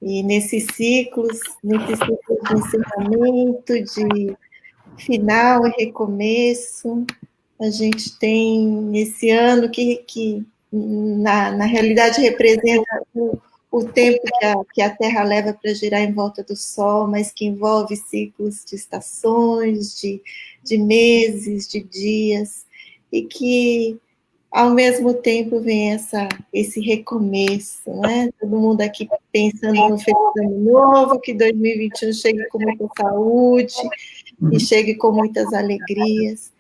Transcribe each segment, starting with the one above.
E nesses ciclos de encerramento, de final e recomeço, a gente tem nesse ano que na realidade representa o tempo que a Terra leva para girar em volta do Sol, mas que envolve ciclos de estações, de meses, de dias, e que ao mesmo tempo vem esse recomeço, né? Todo mundo aqui pensando no feliz ano novo, que 2021 chegue com muita saúde e chegue com muitas alegrias,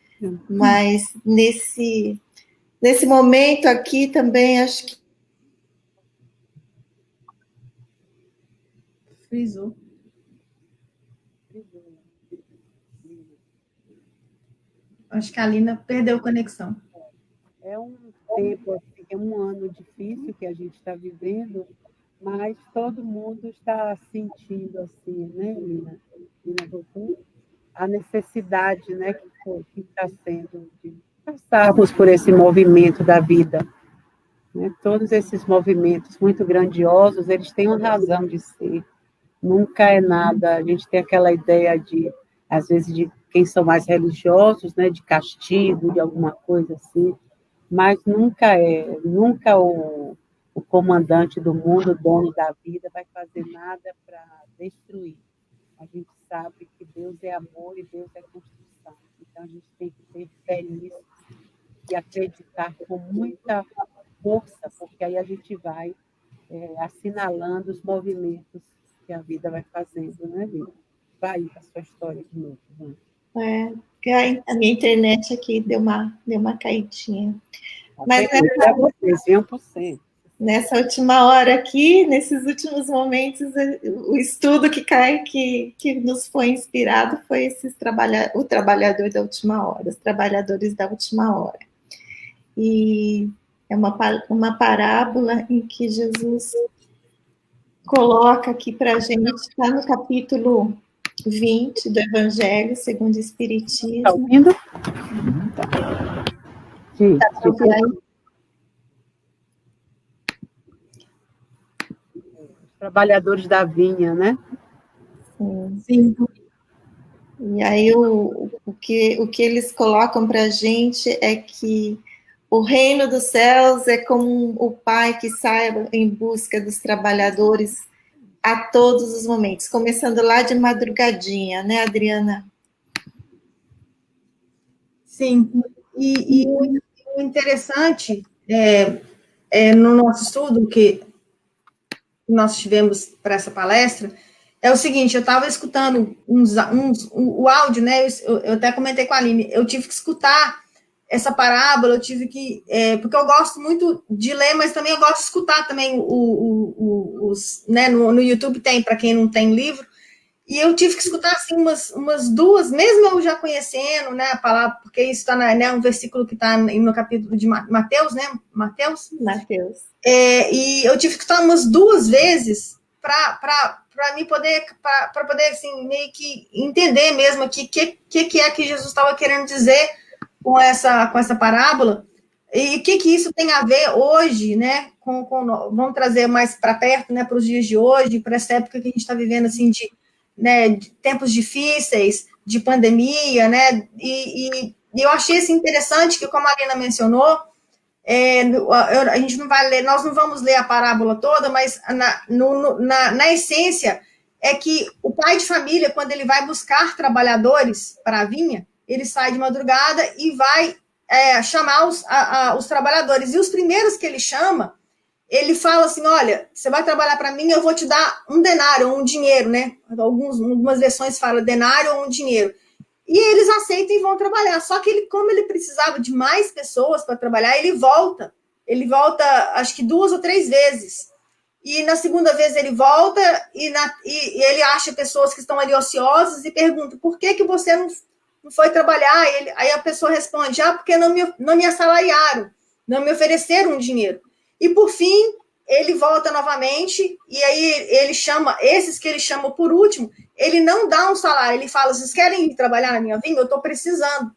mas nesse momento aqui também acho que frisou. Acho que a Lina perdeu a conexão. É um tempo, assim, é um ano difícil que a gente está vivendo, mas todo mundo está sentindo, assim, né, Lina? A necessidade, né, que está sendo de passarmos por esse movimento da vida. Né? Todos esses movimentos muito grandiosos, eles têm uma razão de ser. Nunca é nada, a gente tem aquela ideia de, às vezes, de quem são mais religiosos, né, de castigo, de alguma coisa assim, mas nunca o comandante do mundo, o dono da vida, vai fazer nada para destruir. A gente sabe que Deus é amor e Deus é construção. Então, a gente tem que ter fé nisso e acreditar com muita força, porque aí a gente vai assinalando os movimentos que a vida vai fazendo, né, Lívia? Vai para a sua história de novo. A minha internet aqui deu uma caidinha. Mas nessa última hora aqui, nesses últimos momentos, o estudo que nos foi inspirado foi o trabalhador da última hora, os trabalhadores da última hora. E é uma parábola em que Jesus coloca aqui para a gente, está no capítulo 20 do Evangelho segundo o Espiritismo. Está ouvindo? Sim. Tá ouvindo aí? Trabalhadores da vinha, né? Sim. E aí o que eles colocam para a gente é que o reino dos céus é como o pai que sai em busca dos trabalhadores a todos os momentos, começando lá de madrugadinha, né, Adriana? Sim, e o interessante no nosso estudo que nós tivemos para essa palestra é o seguinte: eu estava escutando o áudio, né? Eu até comentei com a Aline, eu tive que escutar essa parábola, eu tive que. Porque eu gosto muito de ler, mas também eu gosto de escutar também os. Né, no YouTube tem, para quem não tem livro, e eu tive que escutar assim, umas duas, mesmo eu já conhecendo, né, a palavra, porque isso está um versículo que está no capítulo de Mateus, né? Mateus. E eu tive que escutar umas duas vezes para mim poder, para poder assim, meio que entender mesmo aqui que é que Jesus estava querendo dizer com essa parábola, e o que isso tem a ver hoje, né, vamos trazer mais para perto, né, para os dias de hoje, para essa época que a gente está vivendo, assim, de tempos difíceis, de pandemia, né, e eu achei assim, interessante que, como a Marina mencionou, a gente não vai ler, nós não vamos ler a parábola toda, mas na essência é que o pai de família, quando ele vai buscar trabalhadores para a vinha, ele sai de madrugada e vai chamar os trabalhadores. E os primeiros que ele chama, ele fala assim: olha, você vai trabalhar para mim, eu vou te dar um denário, um dinheiro, né? Algumas versões falam denário ou um dinheiro. E eles aceitam e vão trabalhar. Só que como ele precisava de mais pessoas para trabalhar, ele volta. Ele volta, acho que 2 ou 3 vezes. E na segunda vez ele volta e ele acha pessoas que estão ali ociosas e pergunta: por que você não foi trabalhar? Aí a pessoa responde: porque não me assalariaram, não me ofereceram um dinheiro. E por fim, ele volta novamente, e aí ele chama, esses que ele chama por último, ele não dá um salário, ele fala: vocês querem ir trabalhar na minha vinha? Eu estou precisando.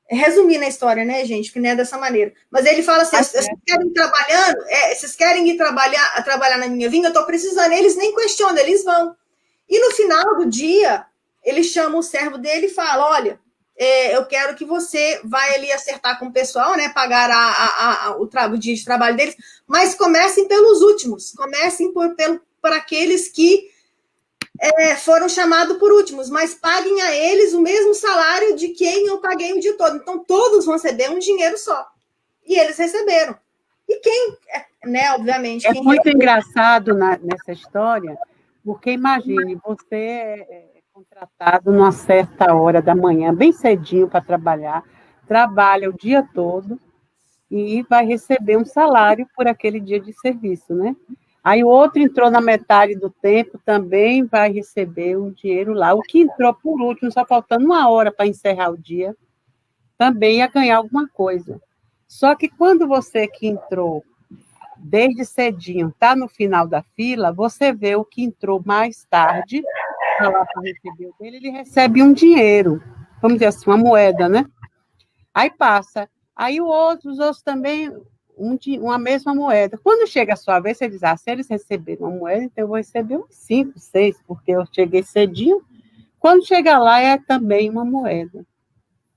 resumindo a história, né, gente, que não é dessa maneira. Mas ele fala assim, vocês querem ir trabalhando? Vocês querem ir trabalhar na minha vinha? Eu estou precisando. Eles nem questionam, eles vão. E no final do dia, ele chama o servo dele e fala, olha, eu quero que você vai ali acertar com o pessoal, né, pagar o dia de trabalho deles, mas comecem pelos últimos, comecem por aqueles que foram chamados por últimos, mas paguem a eles o mesmo salário de quem eu paguei o dia todo. Então, todos vão receber um dinheiro só. E eles receberam. E quem, né, obviamente... É muito engraçado nessa história, porque imagine, você é contratado numa certa hora da manhã, bem cedinho para trabalhar, trabalha o dia todo e vai receber um salário por aquele dia de serviço, né? Aí o outro entrou na metade do tempo, também vai receber um dinheiro lá. O que entrou por último, só faltando uma hora para encerrar o dia, também ia ganhar alguma coisa. Só que quando você que entrou desde cedinho está no final da fila, você vê o que entrou mais tarde, está lá para receber o dele, ele recebe um dinheiro, vamos dizer assim, uma moeda, né? Aí passa. Aí os outros também... uma mesma moeda. Quando chega a sua vez, você diz, se eles receberam uma moeda, então eu vou receber uns 5, 6, porque eu cheguei cedinho. Quando chega lá, é também uma moeda.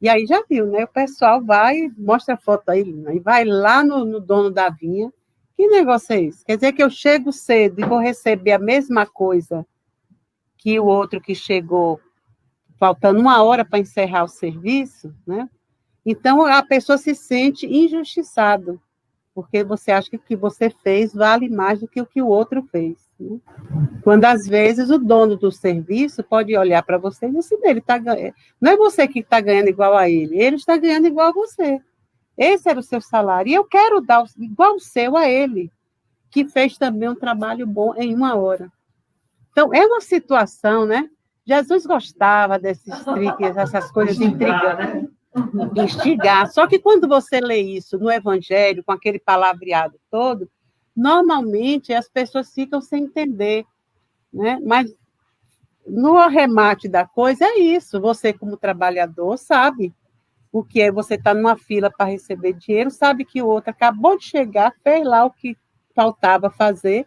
E aí já viu, né? O pessoal vai, mostra a foto aí, e vai lá no dono da vinha. Que negócio é esse? Quer dizer que eu chego cedo e vou receber a mesma coisa que o outro que chegou, faltando uma hora para encerrar o serviço, né? Então, a pessoa se sente injustiçada, porque você acha que o que você fez vale mais do que o que o outro fez. Né? Quando, às vezes, o dono do serviço pode olhar para você e dizer, ele tá ganhando. Não é você que está ganhando igual a ele está ganhando igual a você. Esse era o seu salário, e eu quero dar igual o seu a ele, que fez também um trabalho bom em uma hora. Então, é uma situação, né? Jesus gostava desses triques, essas coisas intrigantes. Instigar. Só que quando você lê isso no Evangelho, com aquele palavreado todo, normalmente as pessoas ficam sem entender, né? Mas no arremate da coisa é isso. Você, como trabalhador, sabe o que é você estar numa fila para receber dinheiro, sabe que o outro acabou de chegar, fez lá o que faltava fazer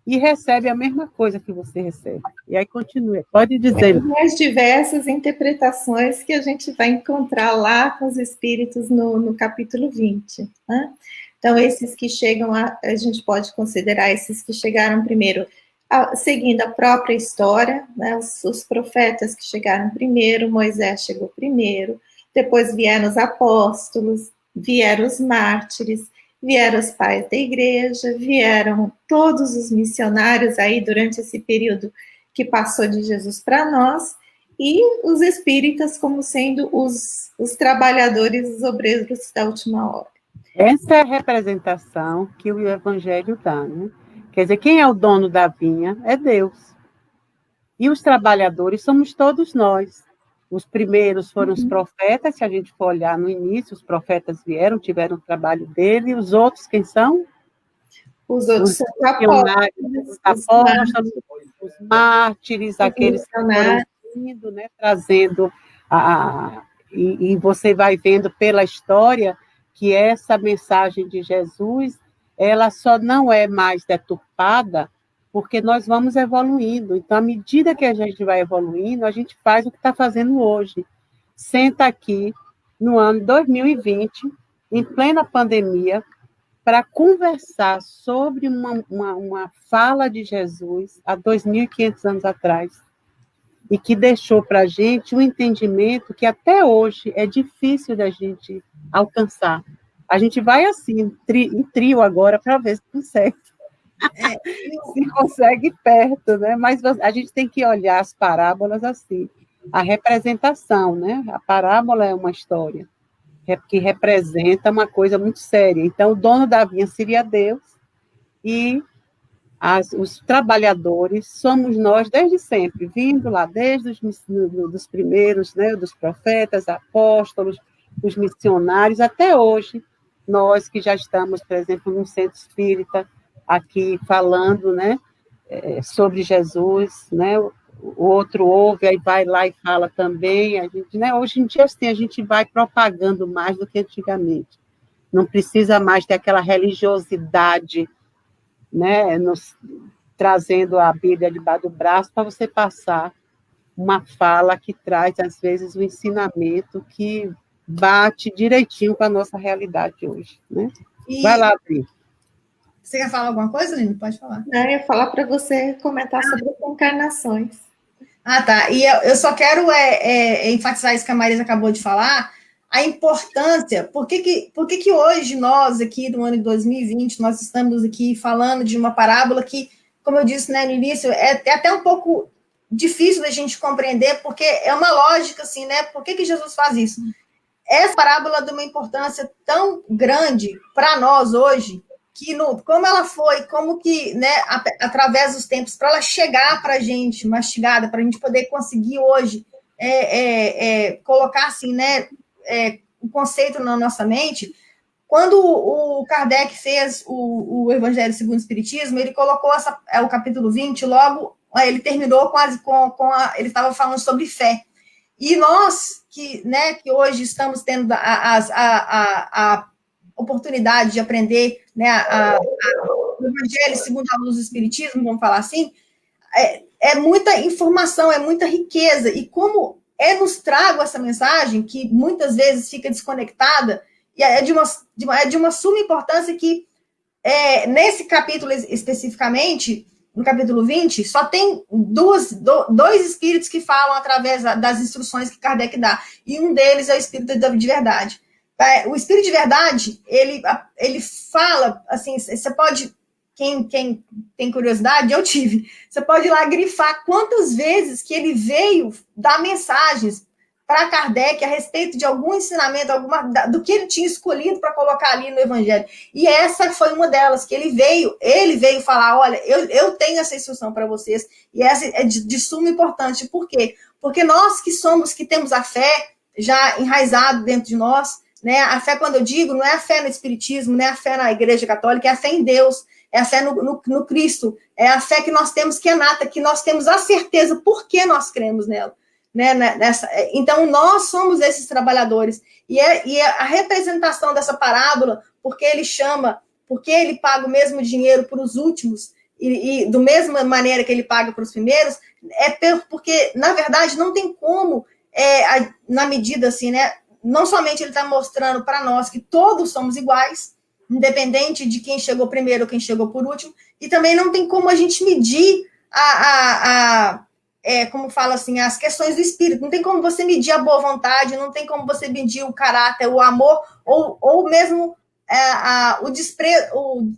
e recebe a mesma coisa que você recebe. E aí continua, pode dizer. As diversas interpretações que a gente vai encontrar lá com os espíritos no capítulo 20. Né? Então, esses que chegam, a gente pode considerar esses que chegaram primeiro, seguindo a própria história, né? Os profetas que chegaram primeiro, Moisés chegou primeiro, depois vieram os apóstolos, vieram os mártires, vieram os pais da igreja, vieram todos os missionários aí durante esse período que passou de Jesus para nós, e os espíritas como sendo os trabalhadores, os obreiros da última hora. Essa é a representação que o Evangelho dá, né? Quer dizer, quem é o dono da vinha é Deus. E os trabalhadores somos todos nós. Os primeiros foram os profetas, se a gente for olhar no início, os profetas vieram, tiveram o trabalho dele, os outros, quem são? Os outros são apóstolos, os mártires, aqueles que foram indo, né, trazendo, e você vai vendo pela história que essa mensagem de Jesus, ela só não é mais deturpada porque nós vamos evoluindo. Então, à medida que a gente vai evoluindo, a gente faz o que está fazendo hoje. Senta aqui, no ano 2020, em plena pandemia, para conversar sobre uma fala de Jesus há 2.500 anos atrás, e que deixou para a gente um entendimento que até hoje é difícil da gente alcançar. A gente vai assim, em trio agora, para ver se consegue. Se consegue perto, né? Mas a gente tem que olhar as parábolas assim, a representação, né? A parábola é uma história que representa uma coisa muito séria. Então, o dono da vinha seria Deus e os trabalhadores somos nós desde sempre, vindo lá desde os primeiros, né? Dos profetas, apóstolos, os missionários, até hoje, nós que já estamos, por exemplo, num centro espírita, aqui falando, né, sobre Jesus, né, o outro ouve, aí vai lá e fala também. A gente, né? Hoje em dia, assim, a gente vai propagando mais do que antigamente. Não precisa mais ter aquela religiosidade, né? Trazendo a Bíblia debaixo do braço para você passar uma fala que traz, às vezes, um ensinamento que bate direitinho com a nossa realidade hoje. Né? Vai lá, Pri. Você quer falar alguma coisa, Lino? Pode falar. Não, eu ia falar para você comentar sobre as encarnações. Ah, tá. E eu só quero enfatizar isso que a Marisa acabou de falar, a importância, por que hoje nós, aqui no ano de 2020, nós estamos aqui falando de uma parábola que, como eu disse, né, no início, é até um pouco difícil da gente compreender, porque é uma lógica, assim, né? Por que Jesus faz isso? Essa parábola de uma importância tão grande para nós hoje, que como ela foi, como que, né, através dos tempos, para ela chegar para a gente mastigada, para a gente poder conseguir hoje colocar assim, né, o conceito na nossa mente. Quando o Kardec fez o Evangelho segundo o Espiritismo, ele colocou o capítulo 20, logo ele terminou quase ele estava falando sobre fé. E nós, que hoje estamos tendo a oportunidade de aprender, né, o Evangelho segundo a luz do Espiritismo, vamos falar assim, é muita informação, é muita riqueza. E como nos trago essa mensagem, que muitas vezes fica desconectada, e é de uma suma importância que, nesse capítulo especificamente, no capítulo 20, só tem dois espíritos que falam através das instruções que Kardec dá. E um deles é o espírito de verdade. O espírito de verdade, ele fala, assim, você pode, quem tem curiosidade, eu tive, você pode ir lá grifar quantas vezes que ele veio dar mensagens para Kardec a respeito de algum ensinamento, do que ele tinha escolhido para colocar ali no Evangelho. E essa foi uma delas, que ele veio falar, olha, eu tenho essa instrução para vocês, e essa é de suma importância. Por quê? Porque nós que temos a fé já enraizado dentro de nós, né? A fé, quando eu digo, não é a fé no Espiritismo, não é a fé na Igreja Católica, é a fé em Deus, é a fé no Cristo, é a fé que nós temos, que é nata, que nós temos a certeza por que nós cremos nela. Né, então, nós somos esses trabalhadores. E a representação dessa parábola, porque ele paga o mesmo dinheiro para os últimos, e da mesma maneira que ele paga para os primeiros, porque, na verdade, não tem como, na medida assim, né? Não somente ele está mostrando para nós que todos somos iguais, independente de quem chegou primeiro ou quem chegou por último, e também não tem como a gente medir como fala assim, as questões do espírito. Não tem como você medir a boa vontade, não tem como você medir o caráter, o amor, ou mesmo o desprezo,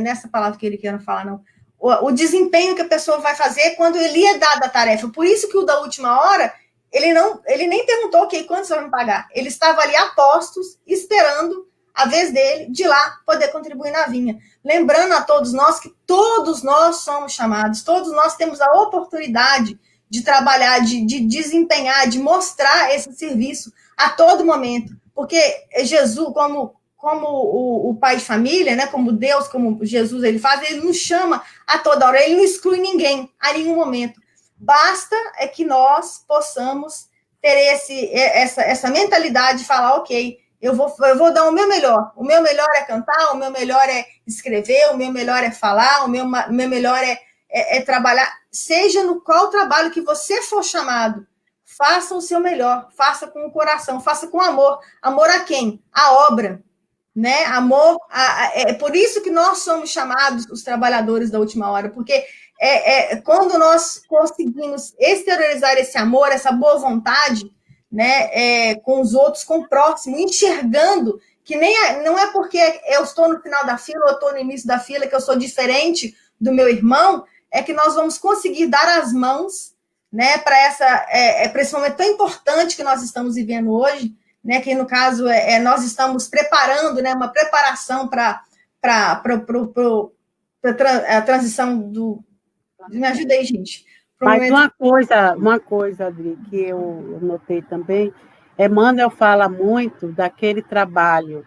nessa palavra que ele quer não falar, não, o desempenho que a pessoa vai fazer quando ele é dado a tarefa. Por isso que o da última hora, ele nem perguntou, ok, quanto você vai me pagar? Ele estava ali a postos, esperando a vez dele de lá poder contribuir na vinha. Lembrando a todos nós que todos nós somos chamados, todos nós temos a oportunidade de trabalhar, de desempenhar, de mostrar esse serviço a todo momento. Porque Jesus, como o pai de família, né, como Deus, como Jesus, ele nos chama a toda hora, ele não exclui ninguém a nenhum momento. Basta que nós possamos ter essa mentalidade de falar, ok, eu vou dar o meu melhor. O meu melhor é cantar, o meu melhor é escrever, o meu melhor é falar, o meu melhor é trabalhar. Seja no qual trabalho que você for chamado, faça o seu melhor, faça com o coração, faça com amor. Amor a quem? A obra. Né? Amor, é por isso que nós somos chamados os trabalhadores da última hora, porque quando nós conseguimos exteriorizar esse amor, essa boa vontade, né, com os outros, com o próximo, enxergando que não é porque eu estou no final da fila ou estou no início da fila que eu sou diferente do meu irmão, é que nós vamos conseguir dar as mãos, né, para esse momento tão importante que nós estamos vivendo hoje, né, que no caso nós estamos preparando, né, uma preparação para a transição do... Me ajuda aí, gente. Mas uma coisa, Adri, que eu notei também, Emmanuel fala muito daquele trabalho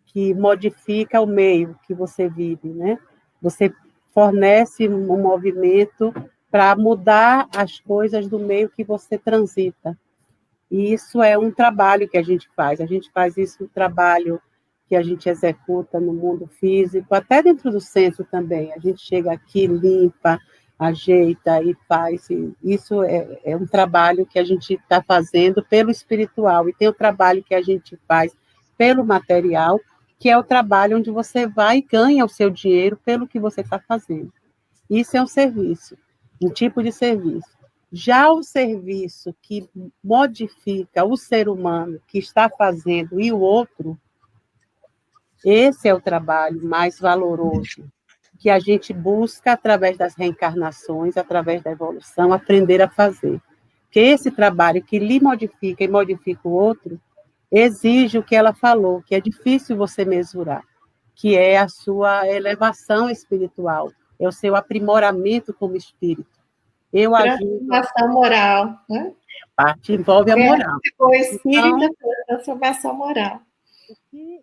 que modifica o meio que você vive, né? Você fornece um movimento para mudar as coisas do meio que você transita. E isso é um trabalho que a gente faz. A gente faz isso, um trabalho que a gente executa no mundo físico, até dentro do centro também. A gente chega aqui, limpa, ajeita e faz. E isso é um trabalho que a gente está fazendo pelo espiritual. E tem o trabalho que a gente faz pelo material, que é o trabalho onde você vai e ganha o seu dinheiro pelo que você está fazendo. Isso é um serviço, um tipo de serviço. Já o serviço que modifica o ser humano que está fazendo e o outro, esse é o trabalho mais valoroso, que a gente busca, através das reencarnações, através da evolução, aprender a fazer. Porque esse trabalho que lhe modifica e modifica o outro, exige o que ela falou, que é difícil você mensurar, que é a sua elevação espiritual, é o seu aprimoramento como espírito. Eu ajudo. Transformação moral, né? A parte envolve a moral. O espírito é transformação moral.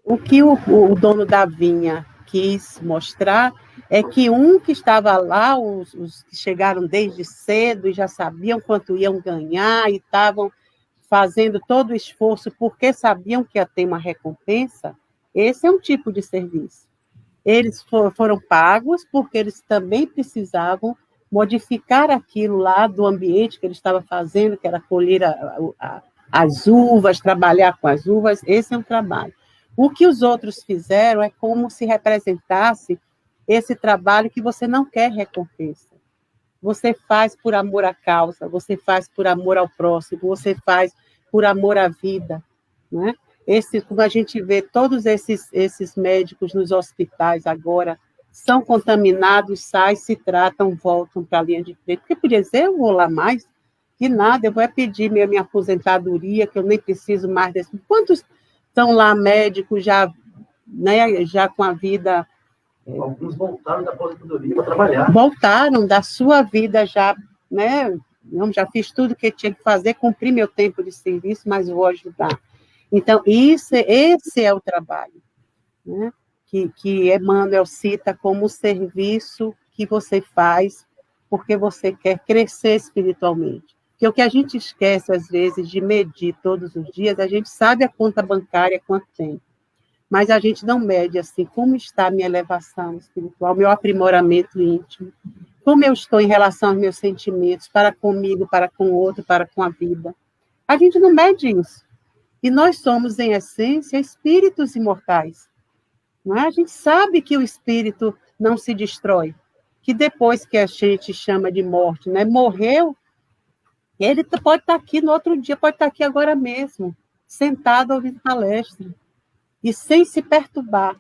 O que o dono da vinha quis mostrar é que um que estava lá, os que chegaram desde cedo e já sabiam quanto iam ganhar e estavam fazendo todo o esforço porque sabiam que ia ter uma recompensa, esse é um tipo de serviço. Eles foram pagos porque eles também precisavam modificar aquilo lá do ambiente que ele estava fazendo, que era colher as uvas, trabalhar com as uvas, esse é um trabalho. O que os outros fizeram é como se representasse esse trabalho que você não quer recompensa. Você faz por amor à causa, você faz por amor ao próximo, você faz por amor à vida, né? Como a gente vê, todos esses médicos nos hospitais agora são contaminados, saem, se tratam, voltam para a linha de frente. Porque podia dizer, eu vou lá mais, que nada, eu vou pedir minha aposentadoria, que eu nem preciso mais desse. Quantos estão lá médicos já, né, já com a vida... Alguns voltaram da aposentadoria para trabalhar. Voltaram da sua vida já, né? Não, já fiz tudo que tinha que fazer, cumpri meu tempo de serviço, mas vou ajudar. Então, esse é o trabalho, né? Que Emmanuel cita como serviço que você faz porque você quer crescer espiritualmente. Porque o que a gente esquece, às vezes, de medir todos os dias, a gente sabe a conta bancária quanto tem, mas a gente não mede assim, como está a minha elevação espiritual, meu aprimoramento íntimo, como eu estou em relação aos meus sentimentos, para comigo, para com o outro, para com a vida. A gente não mede isso. E nós somos, em essência, espíritos imortais. Não é? A gente sabe que o espírito não se destrói, que depois que a gente chama de morte, né, morreu, ele pode estar aqui no outro dia, pode estar aqui agora mesmo, sentado ouvindo palestra, e sem se perturbar,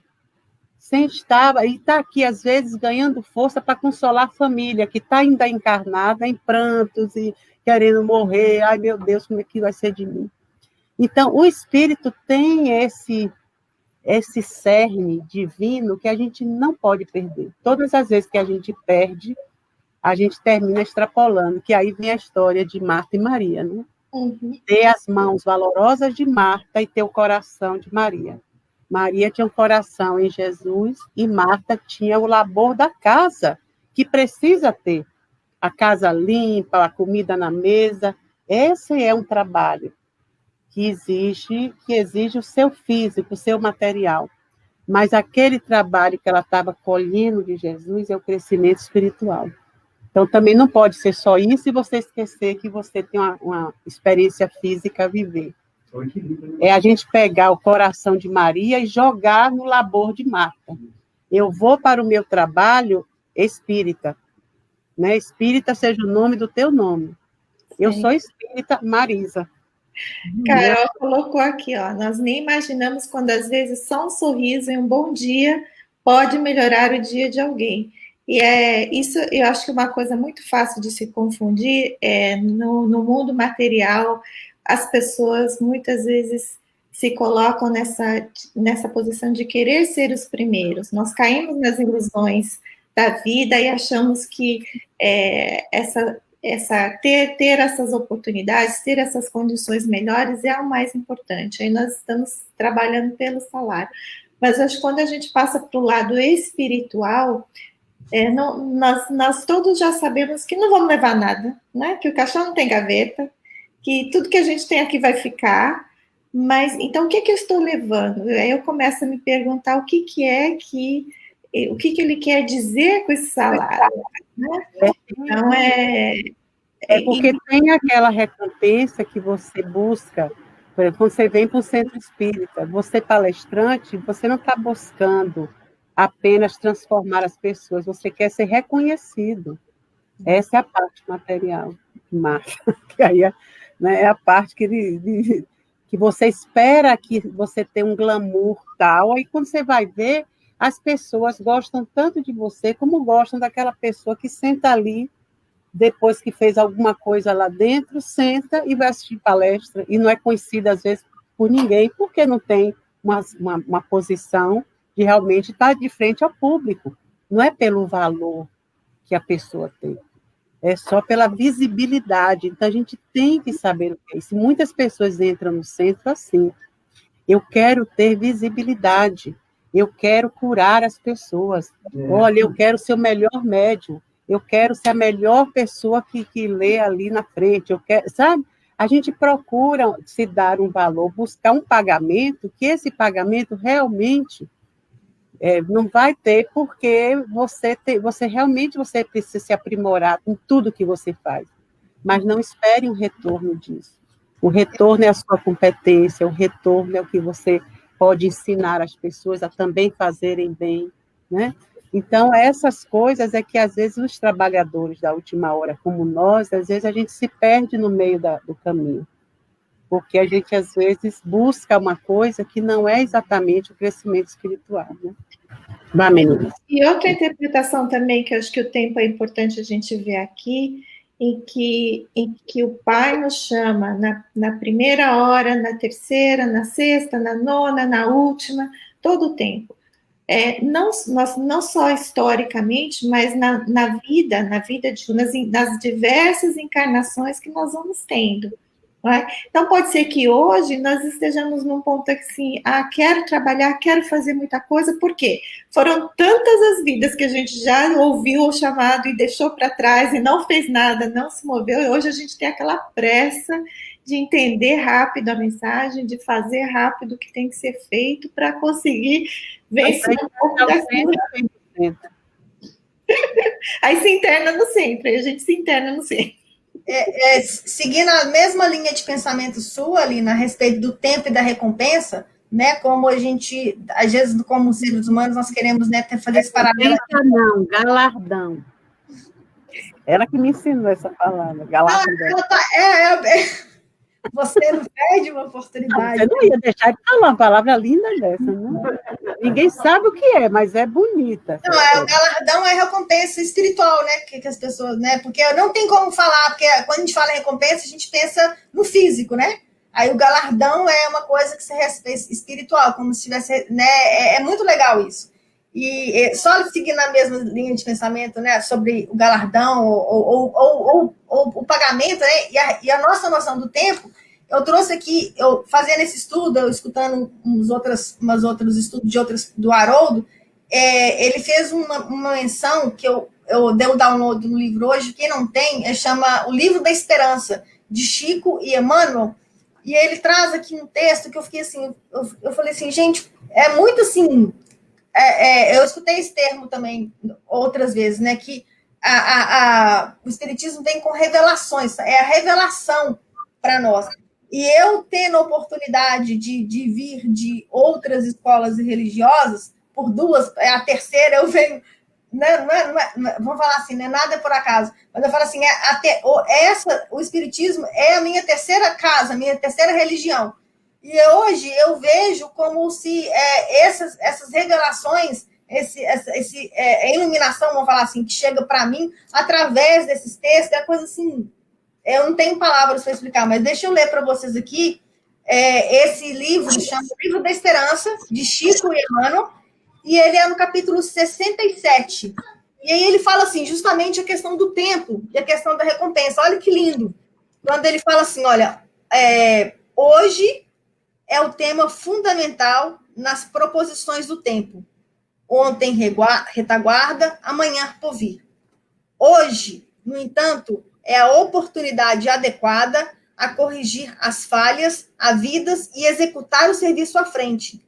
sem estar, e está aqui, às vezes, ganhando força para consolar a família, que está ainda encarnada, em prantos, e querendo morrer, ai meu Deus, como é que vai ser de mim? Então, o espírito tem esse cerne divino que a gente não pode perder. Todas as vezes que a gente perde, a gente termina extrapolando, que aí vem a história de Marta e Maria, né? Uhum. Ter as mãos valorosas de Marta e ter o coração de Maria. Maria tinha um coração em Jesus e Marta tinha o labor da casa, que precisa ter. A casa limpa, a comida na mesa. Esse é um trabalho que exige o seu físico, o seu material. Mas aquele trabalho que ela estava colhendo de Jesus é o crescimento espiritual. Então, também não pode ser só isso e você esquecer que você tem uma experiência física a viver. É a gente pegar o coração de Maria e jogar no labor de Marta. Eu vou para o meu trabalho espírita. Né? Espírita seja o nome do teu nome. Eu sou espírita Marisa. Carol colocou aqui, ó, nós nem imaginamos quando às vezes só um sorriso e um bom dia pode melhorar o dia de alguém. E isso, eu acho que uma coisa muito fácil de se confundir é no mundo material, as pessoas muitas vezes se colocam nessa posição de querer ser os primeiros. Nós caímos nas ilusões da vida e achamos que ter essas oportunidades, ter essas condições melhores é o mais importante. Aí nós estamos trabalhando pelo salário. Mas acho que quando a gente passa para o lado espiritual, Nós todos já sabemos que não vamos levar nada, né? Que o caixão não tem gaveta, que tudo que a gente tem aqui vai ficar, mas então o que eu estou levando? Aí eu começo a me perguntar o que ele quer dizer com esse salário, né? Então porque tem aquela recompensa que você busca. Por exemplo, quando você vem para o centro espírita, você palestrante, você não está buscando apenas transformar as pessoas, você quer ser reconhecido. Essa é a parte material, massa, que aí é a parte que você espera que você tenha um glamour tal, aí quando você vai ver, as pessoas gostam tanto de você como gostam daquela pessoa que senta ali, depois que fez alguma coisa lá dentro, senta e vai assistir palestra, e não é conhecida, às vezes, por ninguém, porque não tem uma posição de realmente estar de frente ao público. Não é pelo valor que a pessoa tem, é só pela visibilidade. Então, a gente tem que saber o que é isso. Muitas pessoas entram no centro assim, eu quero ter visibilidade, eu quero curar as pessoas, olha, eu quero ser o melhor médium, eu quero ser a melhor pessoa que lê ali na frente, eu quero, sabe? A gente procura se dar um valor, buscar um pagamento, que esse pagamento realmente não vai ter, porque você realmente precisa se aprimorar em tudo que você faz, mas não espere um retorno disso. O retorno é a sua competência, o retorno é o que você pode ensinar as pessoas a também fazerem bem, né? Então, essas coisas é que, às vezes, os trabalhadores da última hora, como nós, às vezes a gente se perde no meio do caminho, porque a gente, às vezes, busca uma coisa que não é exatamente o crescimento espiritual, né? Vai, meninas. E outra interpretação também, que eu acho que o tempo é importante a gente ver aqui, em que o Pai nos chama na primeira hora, na terceira, na sexta, na nona, na última, todo o tempo. Não só historicamente, mas na vida, nas diversas encarnações que nós vamos tendo. Então, pode ser que hoje nós estejamos num ponto assim, quero trabalhar, quero fazer muita coisa, por quê? Foram tantas as vidas que a gente já ouviu o chamado e deixou para trás e não fez nada, não se moveu, e hoje a gente tem aquela pressa de entender rápido a mensagem, de fazer rápido o que tem que ser feito para conseguir vencer um pouco daquilo. Aí se interna no centro, aí a gente se interna no centro. Seguindo a mesma linha de pensamento sua, Alina, a respeito do tempo e da recompensa, né? Como a gente, às vezes, como seres humanos, nós queremos, né, fazer esse paralelo. Não, galardão. Ela que me ensinou essa palavra, galardão. Você não perde uma oportunidade. Você não ia deixar de falar uma palavra linda dessa, não? Ninguém sabe o que é, mas é bonita. Não, o galardão é recompensa espiritual, né? Que as pessoas, né? Porque não tem como falar, porque quando a gente fala em recompensa, a gente pensa no físico, né? Aí o galardão é uma coisa que se respeita espiritual, como se tivesse, né? É muito legal isso. E só seguindo a mesma linha de pensamento, né? Sobre o galardão ou o pagamento, né? E a nossa noção do tempo. Eu trouxe aqui, eu fazendo esse estudo, eu escutando uns outros estudos do Haroldo, ele fez uma menção que eu dei o download no livro hoje, quem não tem, chama O Livro da Esperança, de Chico e Emmanuel, e ele traz aqui um texto que eu fiquei assim, eu falei assim, gente, é muito assim, eu escutei esse termo também outras vezes, né, que o Espiritismo vem com revelações, é a revelação para nós. E eu tendo a oportunidade de vir de outras escolas religiosas, por duas, a terceira eu venho, vamos falar assim, né, nada é por acaso, mas eu falo assim, o Espiritismo é a minha terceira casa, a minha terceira religião. E hoje eu vejo como se essas revelações, a iluminação, vamos falar assim, que chega para mim através desses textos, é coisa assim. Eu não tenho palavras para explicar, mas deixa eu ler para vocês aqui. Esse livro chama Livro da Esperança, de Chico e Emmanuel, e ele é no capítulo 67. E aí ele fala assim, justamente a questão do tempo e a questão da recompensa. Olha que lindo. Quando ele fala assim, olha, hoje é o tema fundamental nas proposições do tempo. ontem retaguarda, amanhã porvir. Hoje, no entanto, é a oportunidade adequada a corrigir as falhas havidas e executar o serviço à frente.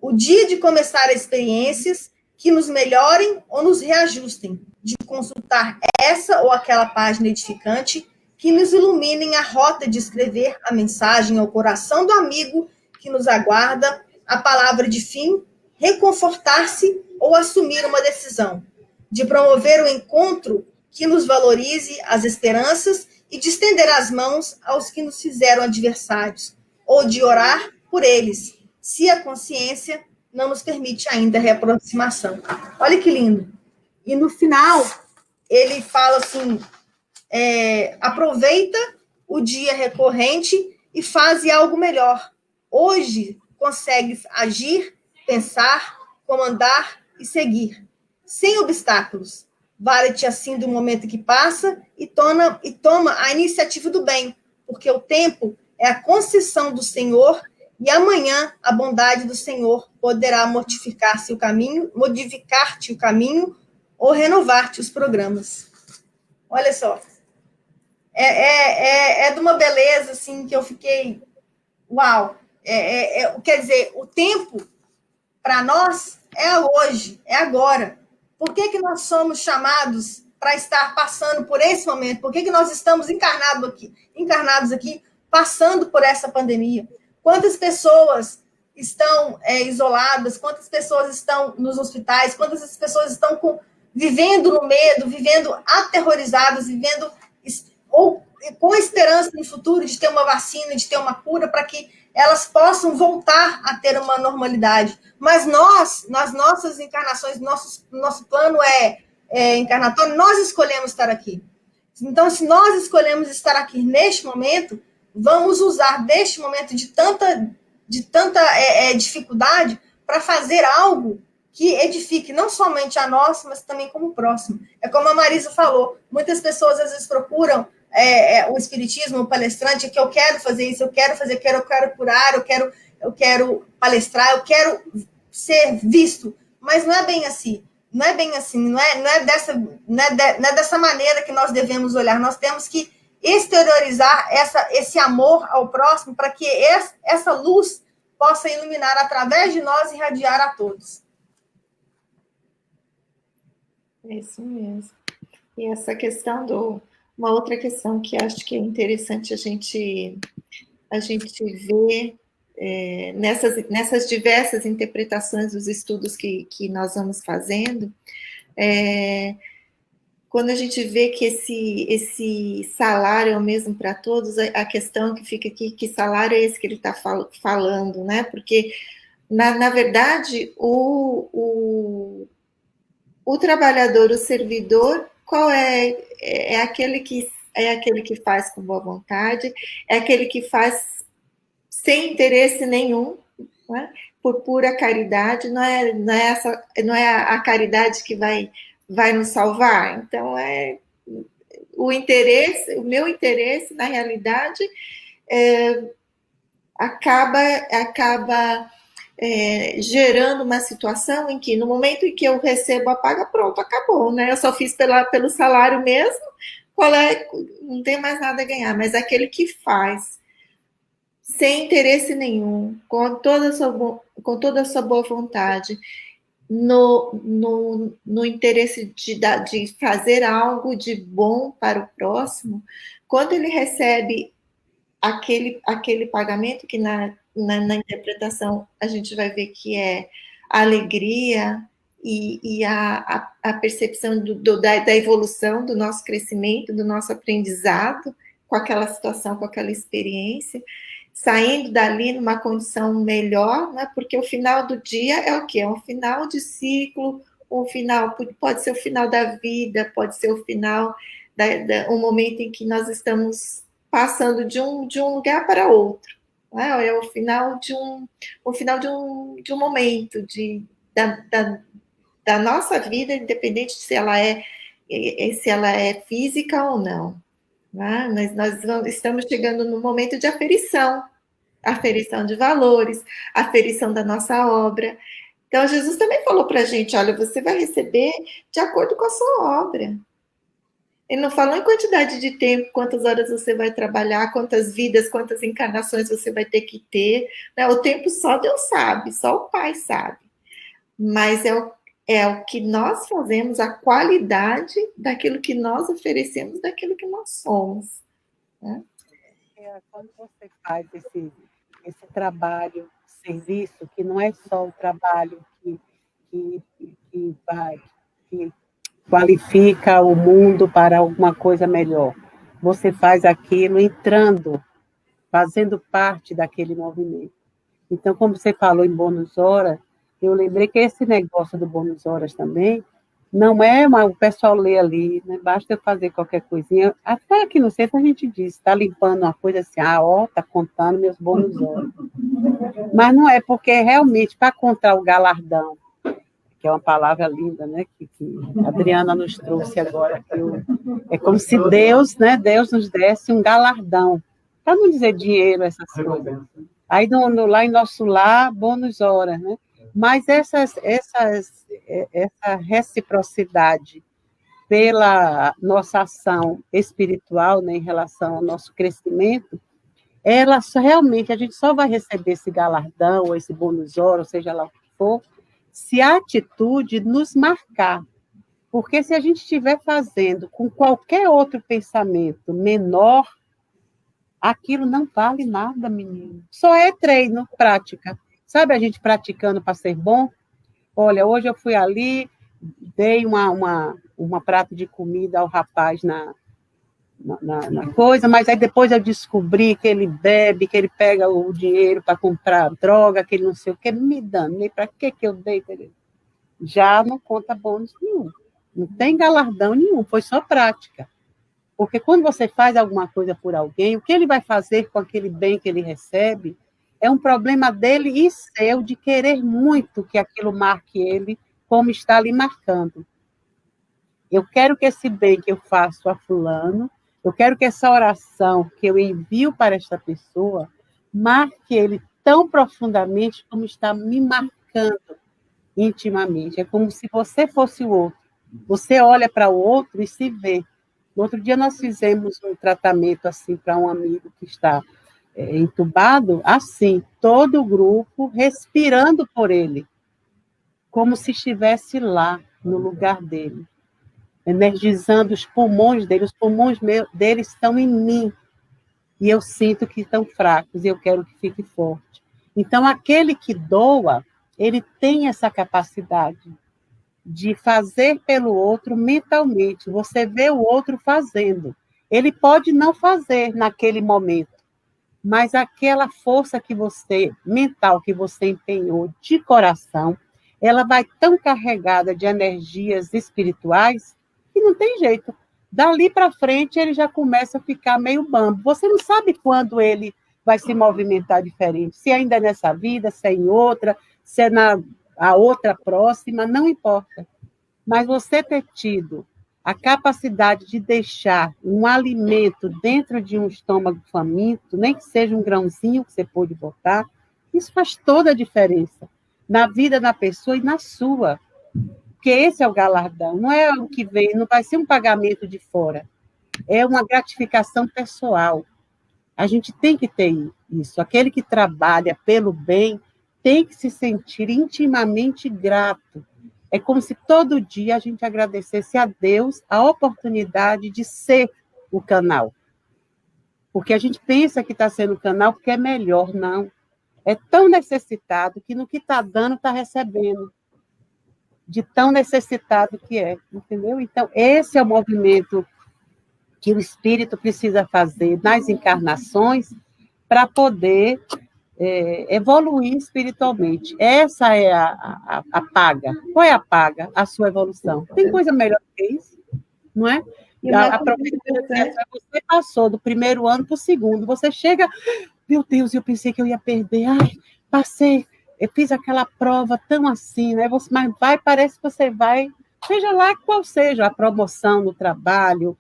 O dia de começar experiências que nos melhorem ou nos reajustem, de consultar essa ou aquela página edificante que nos iluminem a rota de escrever a mensagem ao coração do amigo que nos aguarda, a palavra de fim, reconfortar-se ou assumir uma decisão, de promover o encontro que nos valorize as esperanças e de estender as mãos aos que nos fizeram adversários, ou de orar por eles, se a consciência não nos permite ainda a reaproximação. Olha que lindo. E no final, ele fala assim, aproveita o dia recorrente e faz algo melhor. Hoje, consegues agir, pensar, comandar e seguir, sem obstáculos. Vale-te assim do momento que passa e toma a iniciativa do bem, porque o tempo é a concessão do Senhor e amanhã a bondade do Senhor poderá modificar-te o caminho ou renovar-te os programas. Olha só. É de uma beleza assim que eu fiquei... Uau! Quer dizer, o tempo para nós é hoje, é agora. Por que nós somos chamados para estar passando por esse momento? Por que nós estamos encarnados aqui, passando por essa pandemia? Quantas pessoas estão isoladas? Quantas pessoas estão nos hospitais? Quantas pessoas estão vivendo no medo, vivendo aterrorizadas, vivendo ou com esperança no futuro de ter uma vacina, de ter uma cura, para que elas possam voltar a ter uma normalidade. Mas nós, nas nossas encarnações, nosso plano encarnatório, nós escolhemos estar aqui. Então, se nós escolhemos estar aqui neste momento, vamos usar deste momento de tanta dificuldade para fazer algo que edifique não somente a nós, mas também como o próximo. É como a Marisa falou, muitas pessoas às vezes procuram o espiritismo, o palestrante, que eu quero fazer isso, eu quero curar, eu quero palestrar, eu quero ser visto, mas não é bem assim, não é dessa maneira que nós devemos olhar. Nós temos que exteriorizar esse amor ao próximo para que essa luz possa iluminar através de nós e irradiar a todos. É isso mesmo. E essa questão uma outra questão que acho que é interessante a gente ver nessas diversas interpretações dos estudos que nós vamos fazendo, quando a gente vê que esse salário é o mesmo para todos, a questão que fica aqui, que salário é esse que ele está falando, né? Porque, na verdade, o trabalhador, o servidor, qual é aquele que faz com boa vontade, é aquele que faz sem interesse nenhum, né? Por pura caridade, não é a caridade que vai nos salvar. Então, o meu interesse, na realidade, acaba gerando uma situação em que, no momento em que eu recebo a paga, pronto, acabou, né? Eu só fiz pelo salário mesmo, não tem mais nada a ganhar, mas aquele que faz sem interesse nenhum, com toda a sua boa vontade, no interesse de fazer algo de bom para o próximo, quando ele recebe aquele pagamento que na interpretação a gente vai ver que é a alegria e a percepção da evolução, do nosso crescimento, do nosso aprendizado com aquela situação, com aquela experiência, saindo dali numa condição melhor, né? Porque o final do dia é o quê? É um final de ciclo, pode ser o final da vida, pode ser o final, um momento em que nós estamos passando de um lugar para outro. Né? É o final de um momento da nossa vida, independente se ela é física ou não. Né? Mas nós estamos chegando no momento de aferição de valores, aferição da nossa obra, Então, Jesus também falou para a gente, olha, você vai receber de acordo com a sua obra. Ele não falou em quantidade de tempo, quantas horas você vai trabalhar, quantas vidas, quantas encarnações você vai ter que ter. Né? O tempo só Deus sabe, só o Pai sabe. Mas é o que nós fazemos, a qualidade daquilo que nós oferecemos, daquilo que nós somos. Né? Quando você faz esse trabalho, serviço, que não é só o trabalho que qualifica o mundo para alguma coisa melhor. Você faz aquilo entrando, fazendo parte daquele movimento. Então, como você falou em bônus horas, eu lembrei que esse negócio do bônus horas também não é o pessoal lê ali, né? Basta eu fazer qualquer coisinha. Até aqui no centro a gente diz, está limpando uma coisa assim, está contando meus bônus horas. Mas não é, porque é realmente para contar o galardão, que é uma palavra linda, né? Que a Adriana nos trouxe agora. É como se Deus, né? Deus nos desse um galardão, para não dizer dinheiro, essas coisas. Aí lá em nosso lar, bônus horas, né? Mas essa reciprocidade pela nossa ação espiritual, né, em relação ao nosso crescimento, realmente a gente só vai receber esse galardão, ou esse bônus hora, ou seja lá o que for, se a atitude nos marcar. Porque se a gente estiver fazendo com qualquer outro pensamento menor, aquilo não vale nada, menino. Só é treino, prática. Sabe a gente praticando para ser bom? Olha, hoje eu fui ali, dei uma prato de comida ao rapaz na coisa, mas aí depois eu descobri que ele bebe, que ele pega o dinheiro para comprar droga, que ele não sei o que, me danei, para que eu dei? Já não conta bônus nenhum, não tem galardão nenhum, foi só prática. Porque quando você faz alguma coisa por alguém, o que ele vai fazer com aquele bem que ele recebe é um problema dele e seu, de querer muito que aquilo marque ele, como está ali marcando. Eu quero que esse bem que eu faço a fulano, eu quero que essa oração que eu envio para esta pessoa marque ele tão profundamente como está me marcando intimamente. É como se você fosse o outro. Você olha para o outro e se vê. No outro dia nós fizemos um tratamento assim para um amigo que está entubado, assim, todo o grupo respirando por ele, como se estivesse lá, no lugar dele, energizando os pulmões dele. Os pulmões dele estão em mim, e eu sinto que estão fracos, e eu quero que fique forte. Então, aquele que doa, ele tem essa capacidade de fazer pelo outro mentalmente. Você vê o outro fazendo. Ele pode não fazer naquele momento, mas aquela força mental que você empenhou de coração, ela vai tão carregada de energias espirituais que não tem jeito. Dali para frente, ele já começa a ficar meio bambo. Você não sabe quando ele vai se movimentar diferente. Se ainda é nessa vida, se é em outra, se é a outra próxima, não importa. Mas você ter tido a capacidade de deixar um alimento dentro de um estômago faminto, nem que seja um grãozinho que você pôde botar, isso faz toda a diferença na vida da pessoa e na sua. Porque esse é o galardão, não é o que vem, não vai ser um pagamento de fora, é uma gratificação pessoal. A gente tem que ter isso. Aquele que trabalha pelo bem tem que se sentir intimamente grato. É como se todo dia a gente agradecesse a Deus a oportunidade de ser o canal. Porque a gente pensa que está sendo o canal porque é melhor, não. É tão necessitado que no que está dando, está recebendo. De tão necessitado que é, entendeu? Então, esse é o movimento que o espírito precisa fazer nas encarnações para poder evoluir espiritualmente. Essa é a paga. Qual é a paga? A sua evolução. Tem coisa melhor que isso? Não é? Você passou do primeiro ano para o segundo. Você chega, meu Deus, eu pensei que eu ia perder. Ai, passei, eu fiz aquela prova tão assim, né? Mas parece que você vai, seja lá qual seja a promoção no trabalho,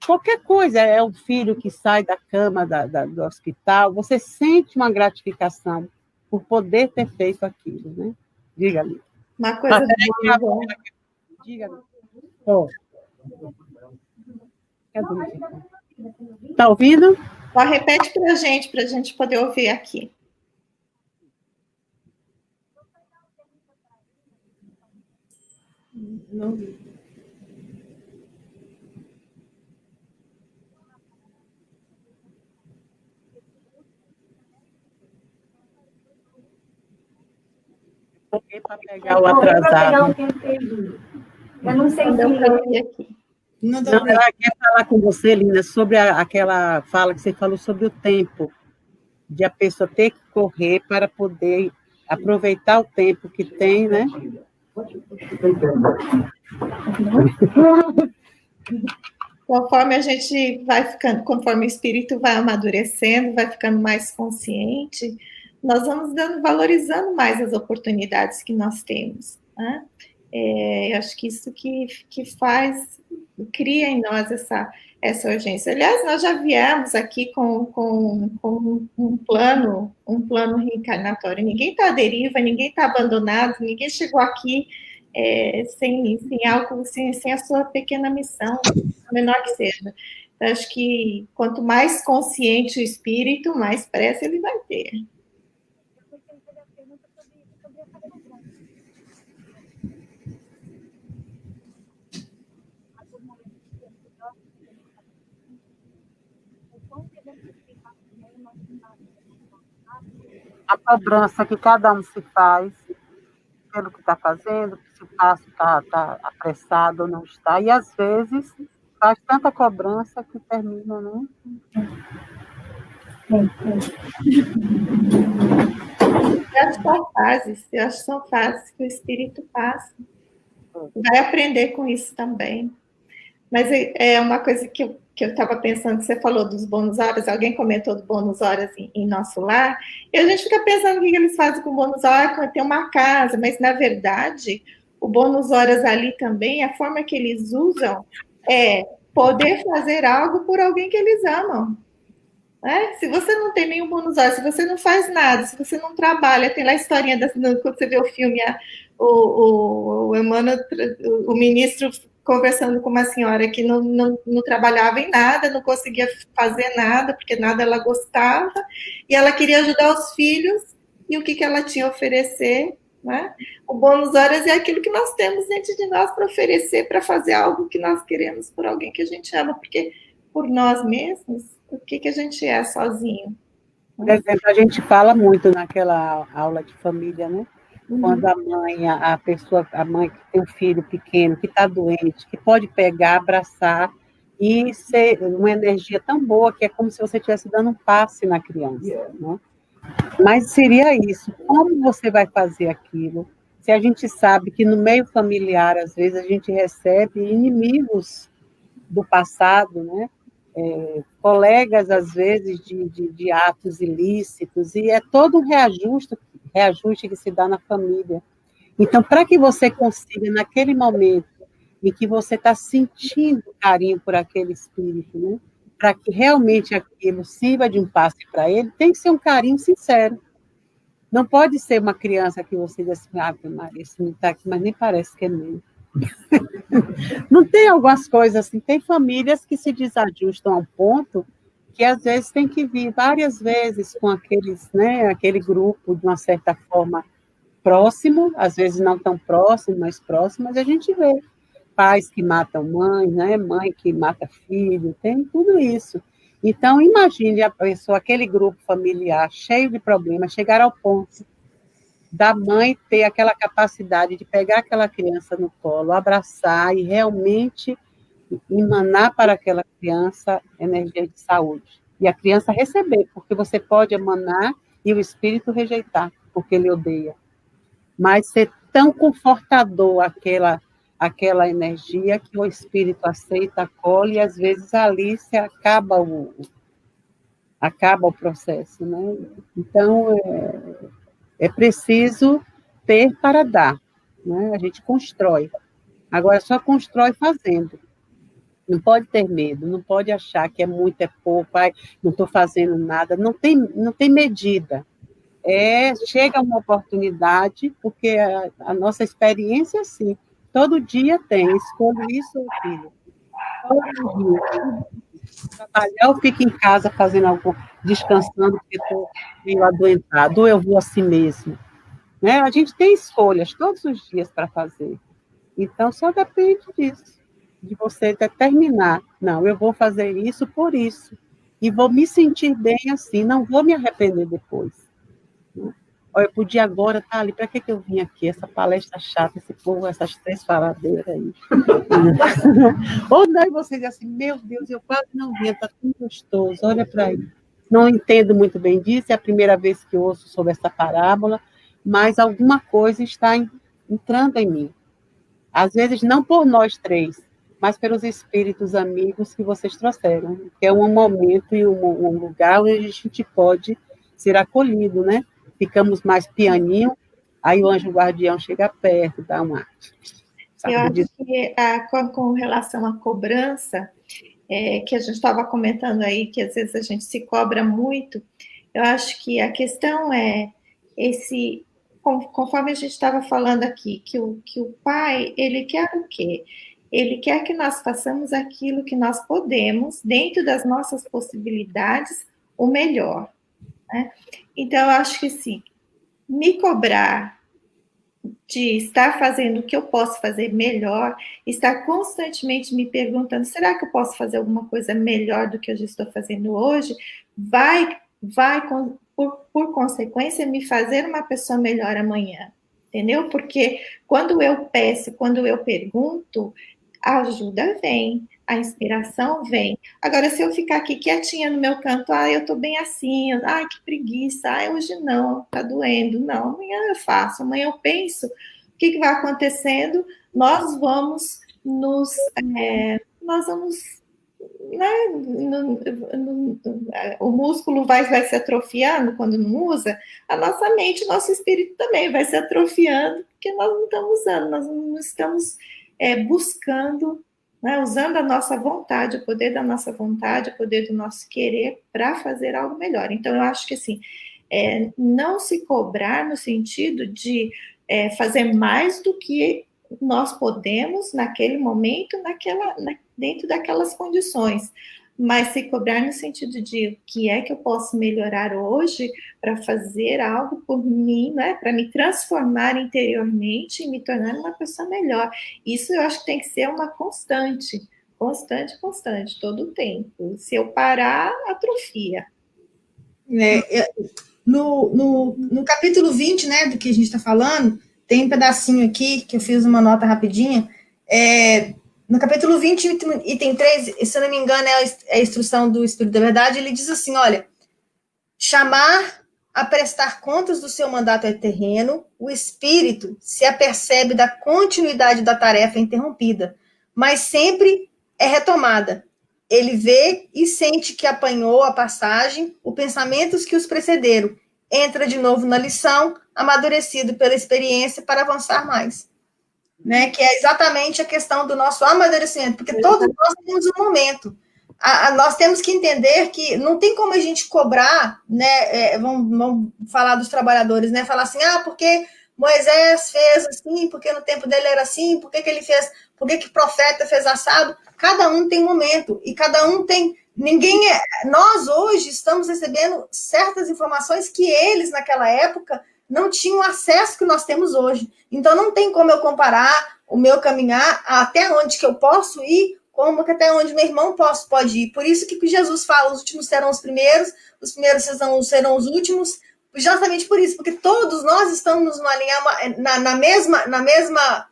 qualquer coisa, é um filho que sai da cama do hospital, você sente uma gratificação por poder ter feito aquilo, né? Diga ali. Uma coisa boa. Diga. Oh. Tá ouvindo? Só repete para a gente poder ouvir aqui. Não vi. Para pegar o atrasado. Eu não sei se... Não, ela quer falar com você, Lina, sobre aquela fala que você falou sobre o tempo, de a pessoa ter que correr para poder aproveitar o tempo que tem, né? Conforme a gente vai ficando, conforme o espírito vai amadurecendo, vai ficando mais consciente, nós vamos valorizando mais as oportunidades que nós temos, né? Eu acho que isso que cria em nós essa urgência. Aliás, nós já viemos aqui com um plano reencarnatório. Ninguém está à deriva, ninguém está abandonado, ninguém chegou aqui sem algo, sem a sua pequena missão, a menor que seja. Eu acho que quanto mais consciente o espírito, mais pressa ele vai ter. A cobrança que cada um se faz pelo que está fazendo, se o passo está apressado ou não está, e às vezes faz tanta cobrança que termina, né? Eu acho que são fases que o espírito passa. Vai aprender com isso também. Mas é uma coisa que eu estava pensando, que você falou dos bônus horas, alguém comentou do bônus horas em nosso lar, e a gente fica pensando o que eles fazem com o bônus horas, tem uma casa, mas na verdade, o bônus horas ali também, a forma que eles usam é poder fazer algo por alguém que eles amam. Né? Se você não tem nenhum bônus horas, se você não faz nada, se você não trabalha, tem lá a historinha, quando você vê o filme, o Emmanuel, o ministro conversando com uma senhora que não trabalhava em nada, não conseguia fazer nada, porque nada ela gostava, e ela queria ajudar os filhos, e o que ela tinha a oferecer, né? O bônus horas é aquilo que nós temos dentro de nós para oferecer, para fazer algo que nós queremos por alguém que a gente ama, porque por nós mesmos, o que a gente é sozinho? Por exemplo, a gente fala muito naquela aula de família, né? Quando a mãe, a mãe que tem um filho pequeno, que está doente, que pode pegar, abraçar e ser uma energia tão boa que é como se você estivesse dando um passe na criança, né? Mas seria isso. Como você vai fazer aquilo? Se a gente sabe que no meio familiar, às vezes, a gente recebe inimigos do passado, né? Colegas, às vezes, de atos ilícitos, e é todo um reajuste que se dá na família. Então, para que você consiga, naquele momento em que você está sentindo carinho por aquele espírito, né, para que realmente aquilo sirva de um passe para ele, tem que ser um carinho sincero. Não pode ser uma criança que você diz assim, Maria, esse não está aqui, mas nem parece que é meu. Não tem algumas coisas assim, tem famílias que se desajustam a um ponto que às vezes tem que vir várias vezes com aquele grupo de uma certa forma próximo, às vezes não tão próximo, mas próximo, mas a gente vê pais que matam mãe, né? Mãe que mata filho, tem tudo isso. Então, imagine a pessoa, aquele grupo familiar cheio de problemas, chegar ao ponto da mãe ter aquela capacidade de pegar aquela criança no colo, abraçar e realmente emanar para aquela criança energia de saúde. E a criança receber, porque você pode emanar e o espírito rejeitar, porque ele odeia. Mas ser tão confortador aquela energia que o espírito aceita, acolhe, e às vezes ali se acaba o processo, né? Então, é preciso ter para dar, né? A gente constrói. Agora, só constrói fazendo. Não pode ter medo, não pode achar que é muito, é pouco, não estou fazendo nada. Não tem medida. chega uma oportunidade, porque a nossa experiência, sim, todo dia tem, escolho isso ou aquilo. Todo dia. Trabalhar, eu fico em casa fazendo algo, descansando, porque estou meio adoentado, ou eu vou assim mesmo. Né? A gente tem escolhas todos os dias para fazer. Então, só depende disso, de você determinar. Não, eu vou fazer isso por isso. E vou me sentir bem assim, não vou me arrepender depois. Olha, eu podia agora estar ali, para que eu vim aqui? Essa palestra chata, esse povo, essas 3 faladeiras aí. Ou não, e você diz assim, meu Deus, eu quase não vi, está tão gostoso, olha para aí. Não entendo muito bem disso, é a primeira vez que eu ouço sobre essa parábola, mas alguma coisa está entrando em mim. Às vezes, não por nós 3, mas pelos espíritos amigos que vocês trouxeram, que é um momento e um lugar onde a gente pode ser acolhido, né? Ficamos mais pianinho, aí o anjo guardião chega perto, dá uma... Eu acho que com relação à cobrança, que a gente estava comentando aí, que às vezes a gente se cobra muito, eu acho que a questão é conforme a gente estava falando aqui, que o pai, ele quer o quê? Ele quer que nós façamos aquilo que nós podemos, dentro das nossas possibilidades, o melhor. Né? Então, eu acho que sim, me cobrar de estar fazendo o que eu posso fazer melhor, estar constantemente me perguntando, será que eu posso fazer alguma coisa melhor do que eu já estou fazendo hoje? Vai por consequência, me fazer uma pessoa melhor amanhã, entendeu? Porque quando eu peço, quando eu pergunto, a ajuda vem, a inspiração vem. Agora, se eu ficar aqui quietinha no meu canto, eu tô bem assim, que preguiça, hoje não, tá doendo, não, amanhã eu faço, amanhã eu penso, o que vai acontecendo? Nós vamos né, o músculo vai se atrofiando quando não usa, a nossa mente, nosso espírito também vai se atrofiando, porque nós não estamos usando, nós não estamos buscando, né, usando a nossa vontade, o poder da nossa vontade, o poder do nosso querer para fazer algo melhor. Então, eu acho que assim, não se cobrar no sentido de fazer mais do que nós podemos naquele momento, dentro daquelas condições, mas se cobrar no sentido de o que é que eu posso melhorar hoje para fazer algo por mim, né, para me transformar interiormente e me tornar uma pessoa melhor. Isso eu acho que tem que ser uma constante, todo o tempo. Se eu parar, atrofia. No capítulo 20, né, do que a gente está falando, tem um pedacinho aqui, que eu fiz uma nota rapidinha, no capítulo 20, item 3, se eu não me engano, é a instrução do Espírito da Verdade, ele diz assim, olha, chamar a prestar contas do seu mandato terreno, o espírito se apercebe da continuidade da tarefa interrompida, mas sempre é retomada. Ele vê e sente que apanhou a passagem, os pensamentos que os precederam, entra de novo na lição, amadurecido pela experiência para avançar mais. Né? Que é exatamente a questão do nosso amadurecimento, porque todos nós temos um momento. Nós temos que entender que não tem como a gente cobrar, né? Vamos falar dos trabalhadores, né? Falar assim, porque Moisés fez assim, porque no tempo dele era assim, por que ele fez, por que o profeta fez assado? Cada um tem um momento, e cada um tem. Nós hoje estamos recebendo certas informações que eles, naquela época, não tinham o acesso que nós temos hoje. Então, não tem como eu comparar o meu caminhar até onde que eu posso ir, como que até onde meu irmão pode ir. Por isso que Jesus fala, os últimos serão os primeiros serão os últimos, justamente por isso, porque todos nós estamos numa linha, na mesma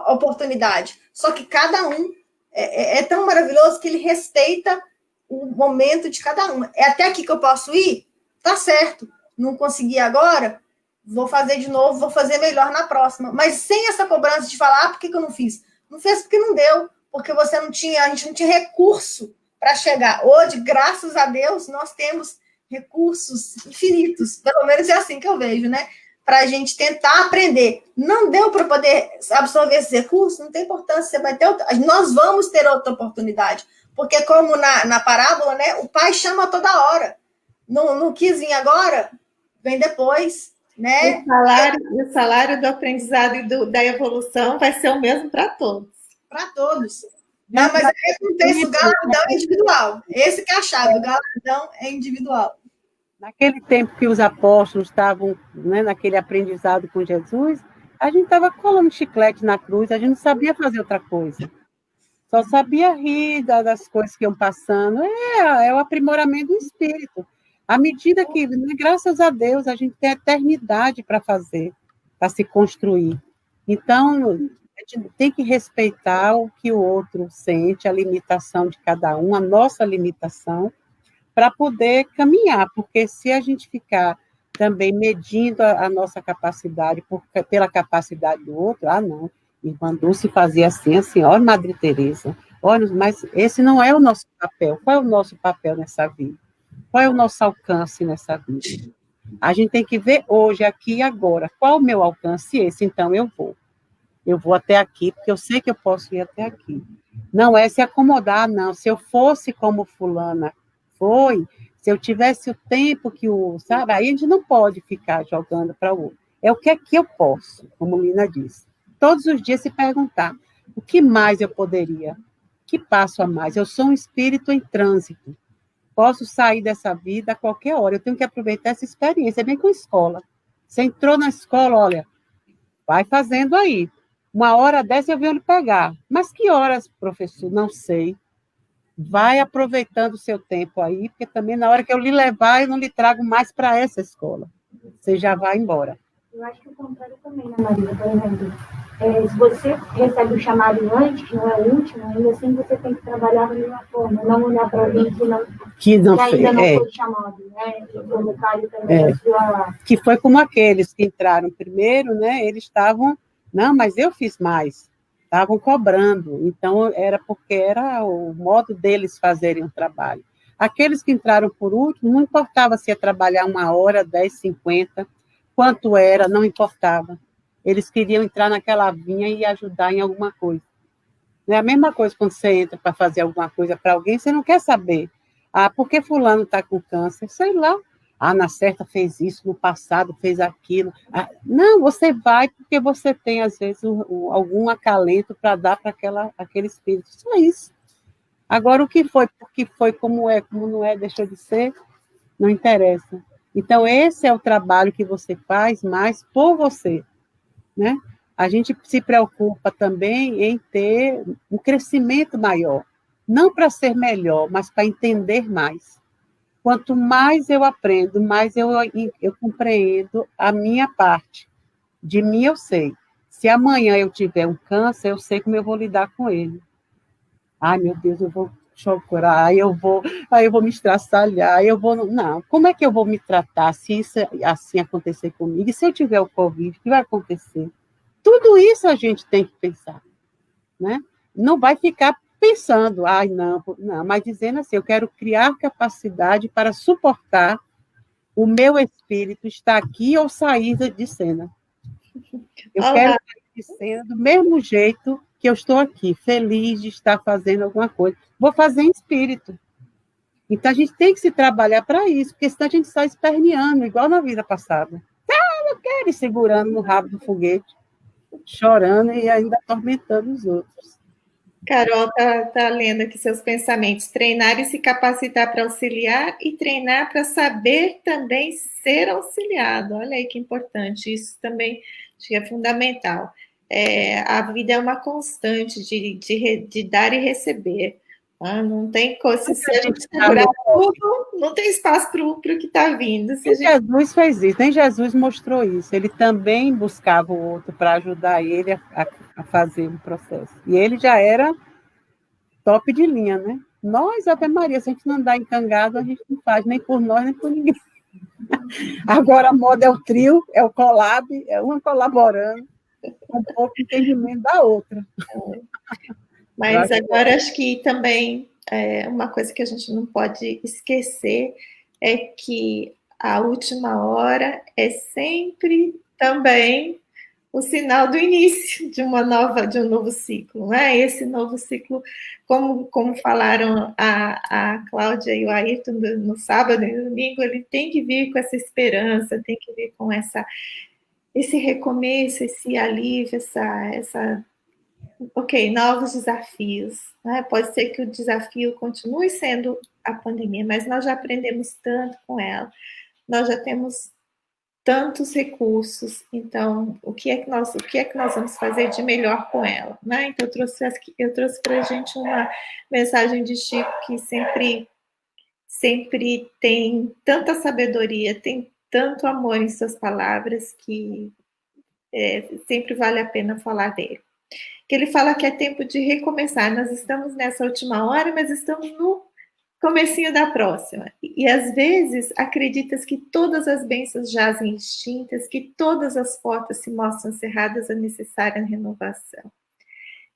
oportunidade. Só que cada um é tão maravilhoso que ele respeita o momento de cada um. É até aqui que eu posso ir? Tá certo. Não consegui agora? Vou fazer de novo, vou fazer melhor na próxima. Mas sem essa cobrança de falar, por que eu não fiz? Não fez porque não deu, porque a gente não tinha recurso para chegar. Hoje, graças a Deus, nós temos recursos infinitos. Pelo menos é assim que eu vejo, né? Para a gente tentar aprender. Não deu para poder absorver esses recursos? Não tem importância, você vai ter nós vamos ter outra oportunidade. Porque como na parábola, né, o pai chama toda hora. não quis vir agora, vem depois, né? O salário do aprendizado e da evolução vai ser o mesmo para todos. Para todos. Não, mas aí acontece, o galardão é individual. Esse que é a chave, o galardão é individual. Naquele tempo que os apóstolos estavam, né, naquele aprendizado com Jesus, a gente estava colando chiclete na cruz, a gente não sabia fazer outra coisa. Só sabia rir das coisas que iam passando. É o aprimoramento do espírito. À medida que, né, graças a Deus, a gente tem a eternidade para fazer, para se construir. Então, a gente tem que respeitar o que o outro sente, a limitação de cada um, a nossa limitação, para poder caminhar, porque se a gente ficar também medindo a nossa capacidade pela capacidade do outro, não, irmã Dulce fazia assim, olha, Madre Teresa, olha, mas esse não é o nosso papel. Qual é o nosso papel nessa vida? Qual é o nosso alcance nessa vida? A gente tem que ver hoje, aqui e agora, qual o meu alcance? Esse, então eu vou até aqui, porque eu sei que eu posso ir até aqui. Não é se acomodar, não, se eu fosse como fulana foi, se eu tivesse o tempo que sabe, aí a gente não pode ficar jogando para o outro. É o que é que eu posso, como Lina disse. Todos os dias se perguntar, o que mais eu poderia? Que passo a mais? Eu sou um espírito em trânsito. Posso sair dessa vida a qualquer hora. Eu tenho que aproveitar essa experiência. É bem com a escola. Você entrou na escola, olha, vai fazendo aí. Uma hora dessa eu venho lhe pegar. Mas que horas, professor? Não sei. Vai aproveitando o seu tempo aí, porque também na hora que eu lhe levar, eu não lhe trago mais para essa escola. Você já vai embora. Eu acho que o contrário também, né, Maria? Por exemplo, se você recebe o chamado antes, que não é o último, ainda assim você tem que trabalhar da mesma forma, não olhar para alguém que ainda não foi chamado, né? Que foi como aqueles que entraram primeiro, né? Eles estavam, não, mas eu fiz mais. Estavam cobrando, então era porque era o modo deles fazerem o trabalho. Aqueles que entraram por último, não importava se ia trabalhar 1 hora, 10, 50, quanto era, não importava. Eles queriam entrar naquela vinha e ajudar em alguma coisa. É a mesma coisa quando você entra para fazer alguma coisa para alguém, você não quer saber. Por que fulano está com câncer? Sei lá. Na certa fez isso, no passado fez aquilo. Não, você vai porque você tem, às vezes, algum acalento para dar para aquele espírito. Só isso. Agora, o que foi, porque foi, como não é, deixou de ser, não interessa. Então, esse é o trabalho que você faz mais por você, né? A gente se preocupa também em ter um crescimento maior, não para ser melhor, mas para entender mais. Quanto mais eu aprendo, mais eu compreendo a minha parte. De mim eu sei. Se amanhã eu tiver um câncer, eu sei como eu vou lidar com ele. Ai, meu Deus, eu vou chorar, aí eu vou me estraçalhar, não, como é que eu vou me tratar se isso assim acontecer comigo? E se eu tiver o Covid, o que vai acontecer? Tudo isso a gente tem que pensar, né? Não vai ficar pensando, não, mas dizendo assim, eu quero criar capacidade para suportar o meu espírito estar aqui ou sair de cena. Eu quero sair de cena do mesmo jeito que eu estou aqui, feliz de estar fazendo alguma coisa. Vou fazer em espírito. Então, a gente tem que se trabalhar para isso, porque senão a gente sai esperneando, igual na vida passada. Eu quero ir segurando no rabo do foguete, chorando e ainda atormentando os outros. Carol está lendo aqui seus pensamentos. Treinar e se capacitar para auxiliar e treinar para saber também ser auxiliado. Olha aí que importante. Isso também acho que é fundamental. A vida é uma constante de dar e receber. Não tem coisa, se a gente segurar tudo, não tem espaço para o que está vindo. Jesus fez isso, nem Jesus mostrou isso. Ele também buscava o outro para ajudar ele a fazer o processo. E ele já era top de linha, né? Nós, Ave Maria, se a gente não andar encangado, a gente não faz nem por nós, nem por ninguém. Agora a moda é o trio, é o collab, é uma colaborando, com um pouco de entendimento da outra. Mas agora acho que também uma coisa que a gente não pode esquecer é que a última hora é sempre também o sinal do início de um novo ciclo, né? Esse novo ciclo, como falaram a Cláudia e o Ayrton no sábado e no domingo, ele tem que vir com essa esperança, tem que vir com esse recomeço, esse alívio, novos desafios, né? Pode ser que o desafio continue sendo a pandemia, mas nós já aprendemos tanto com ela, nós já temos tantos recursos, então o que é que nós vamos fazer de melhor com ela, né? Então eu trouxe para a gente uma mensagem de Chico que sempre tem tanta sabedoria, tem tanto amor em suas palavras que sempre vale a pena falar dele. Que ele fala que é tempo de recomeçar. Nós estamos nessa última hora, mas estamos no comecinho da próxima. E às vezes acreditas que todas as bênçãos jazem extintas, que todas as portas se mostram cerradas à necessária renovação.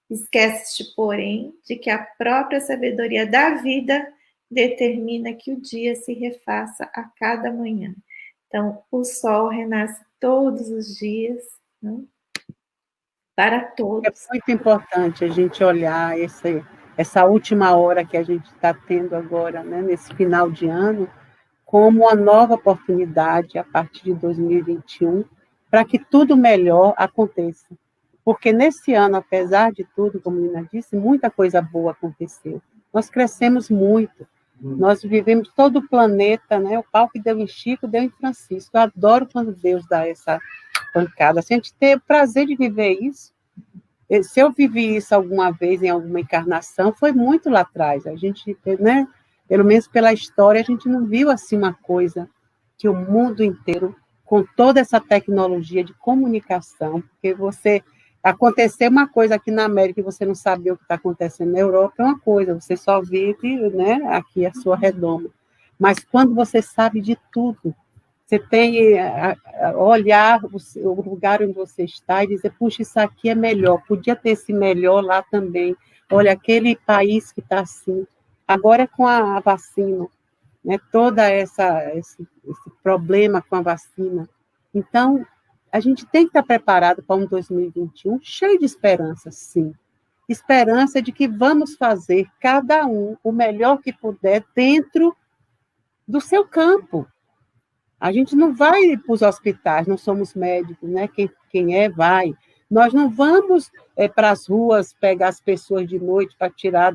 Esqueces-te, porém, de que a própria sabedoria da vida determina que o dia se refaça a cada manhã. Então, o sol renasce todos os dias, né? Para todos. É muito importante a gente olhar essa última hora que a gente está tendo agora, né, nesse final de ano, como uma nova oportunidade a partir de 2021, para que tudo melhor aconteça. Porque nesse ano, apesar de tudo, como a Nina disse, muita coisa boa aconteceu. Nós crescemos muito. Nós vivemos todo o planeta, né? O pau que deu em Chico, deu em Francisco. Eu adoro quando Deus dá essa pancada. Se a gente ter o prazer de viver isso, se eu vivi isso alguma vez em alguma encarnação, foi muito lá atrás. A gente, né? Pelo menos pela história, a gente não viu assim uma coisa que o mundo inteiro, com toda essa tecnologia de comunicação, porque acontecer uma coisa aqui na América e você não saber o que está acontecendo na Europa é uma coisa, você só vive, né, aqui a sua redoma. Mas quando você sabe de tudo, você tem olhar o lugar onde você está e dizer, puxa, isso aqui é melhor, podia ter esse melhor lá também. Olha, aquele país que está assim. Agora é com a vacina, né, toda esse problema com a vacina. Então, a gente tem que estar preparado para um 2021 cheio de esperança, sim. Esperança de que vamos fazer, cada um, o melhor que puder dentro do seu campo. A gente não vai para os hospitais, não somos médicos, né? Quem vai. Nós não vamos para as ruas pegar as pessoas de noite para tirar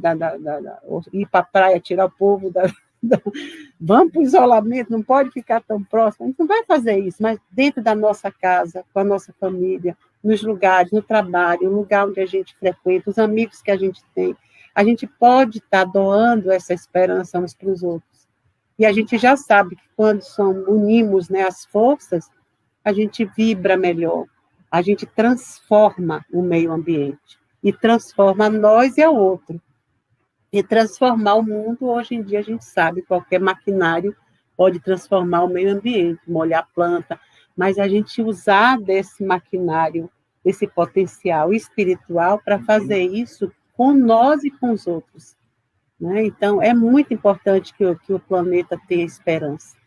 ir para a praia, tirar o povo vamos para o isolamento, não pode ficar tão próximo. A gente não vai fazer isso, mas dentro da nossa casa, com a nossa família, nos lugares, no trabalho, no lugar onde a gente frequenta, os amigos que a gente tem, a gente pode estar doando essa esperança uns para os outros. E a gente já sabe que quando unimos, né, as forças, a gente vibra melhor, a gente transforma o meio ambiente e transforma nós e a outro. E transformar o mundo, hoje em dia a gente sabe, qualquer maquinário pode transformar o meio ambiente, molhar a planta, mas a gente usar desse maquinário, desse potencial espiritual para fazer isso com nós e com os outros. Né? Então, é muito importante que o planeta tenha esperança,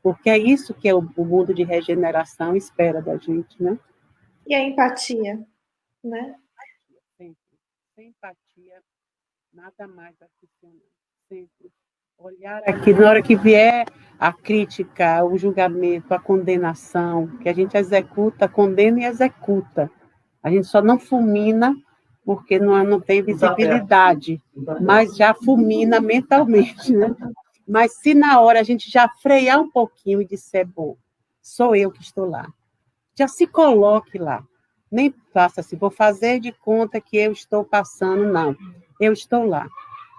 porque é isso que o mundo de regeneração espera da gente. Né? E a empatia, né? Sempre. Sem empatia, nada mais vai funcionar. Sempre olhar aqui, na hora que vier a crítica, o julgamento, a condenação, que a gente executa, condena e executa. A gente só não fulmina porque não tem visibilidade, mas já fulmina mentalmente. Né? Mas se na hora a gente já frear um pouquinho e disser, bom, sou eu que estou lá, já se coloque lá. Nem faça assim, vou fazer de conta que eu estou passando, não. Eu estou lá.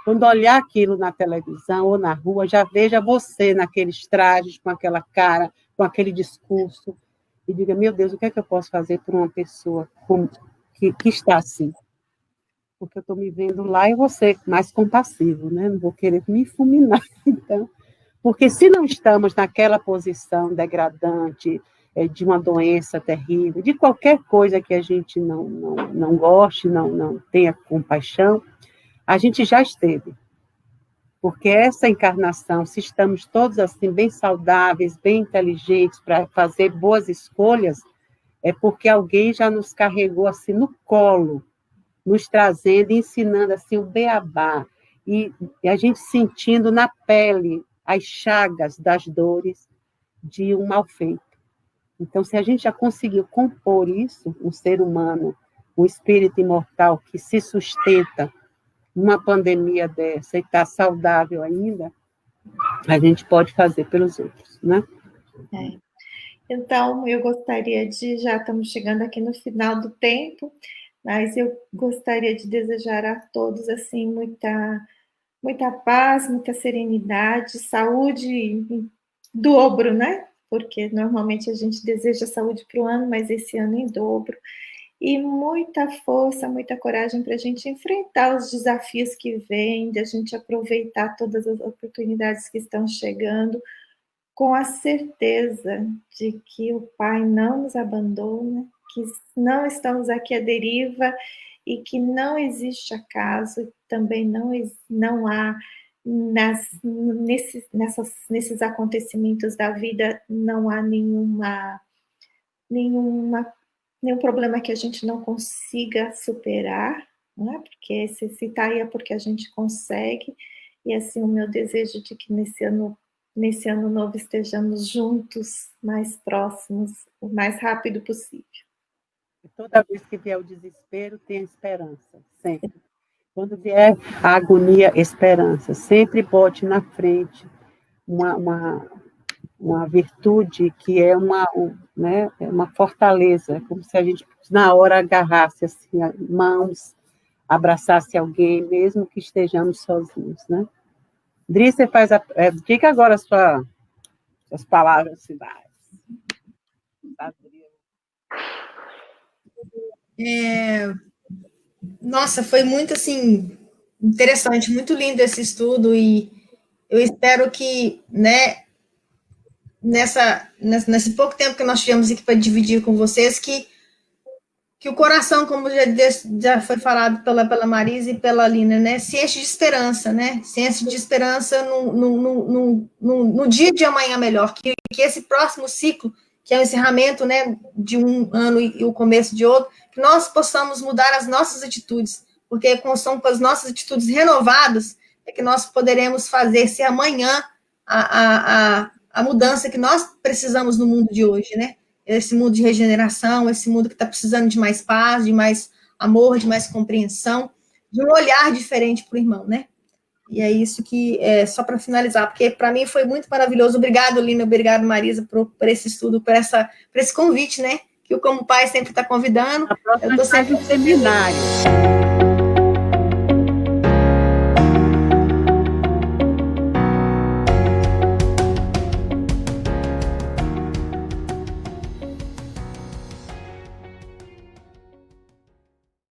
Quando olhar aquilo na televisão ou na rua, já veja você naqueles trajes, com aquela cara, com aquele discurso, e diga, meu Deus, o que é que eu posso fazer por uma pessoa que está assim? Porque eu estou me vendo lá e vou ser mais compassivo, né? Não vou querer me fulminar. Então, porque se não estamos naquela posição degradante, de uma doença terrível, de qualquer coisa que a gente não goste, não tenha compaixão, a gente já esteve. Porque essa encarnação, se estamos todos assim bem saudáveis, bem inteligentes para fazer boas escolhas, é porque alguém já nos carregou assim no colo, nos trazendo, ensinando assim o beabá, e a gente sentindo na pele as chagas das dores de um mal feito. Então, se a gente já conseguiu compor isso, um ser humano, um espírito imortal que se sustenta numa pandemia dessa e está saudável ainda, a gente pode fazer pelos outros, né? Então, eu gostaria de, já estamos chegando aqui no final do tempo, mas eu gostaria de desejar a todos, assim, muita paz, muita serenidade, saúde em dobro, né? Porque normalmente a gente deseja saúde para o ano, mas esse ano em dobro. E muita força, muita coragem para a gente enfrentar os desafios que vêm, de a gente aproveitar todas as oportunidades que estão chegando, com a certeza de que o Pai não nos abandona, que não estamos aqui à deriva e que não existe acaso, também não há nesses acontecimentos da vida, não há nenhum problema que a gente não consiga superar, não é? Porque se está aí é porque a gente consegue, e assim o meu desejo de que nesse ano novo estejamos juntos, mais próximos, o mais rápido possível. Toda vez que vier o desespero, tem esperança, sempre. Quando vier a agonia, esperança. Sempre bote na frente uma virtude que é uma fortaleza, como se a gente, na hora, agarrasse assim, mãos, abraçasse alguém, mesmo que estejamos sozinhos, né? Dri, você diga agora suas palavras finais. Nossa, foi muito, assim, interessante, muito lindo esse estudo, e eu espero que, né, nesse pouco tempo que nós tivemos aqui para dividir com vocês, que o coração, como já foi falado pela Marisa e pela Lina, né, se enche de esperança, né, se enche de esperança no dia de amanhã melhor, que esse próximo ciclo, que é o encerramento, né, de um ano e o começo de outro, que nós possamos mudar as nossas atitudes, porque são com as nossas atitudes renovadas é que nós poderemos fazer, se amanhã, a mudança que nós precisamos no mundo de hoje, né? Esse mundo de regeneração, esse mundo que está precisando de mais paz, de mais amor, de mais compreensão, de um olhar diferente para o irmão, né? E é isso que, só para finalizar, porque para mim foi muito maravilhoso. Obrigado, Lina, obrigado, Marisa, por esse estudo, por esse convite, né? Que o Como Pai sempre está convidando. Eu estou sempre no seminário.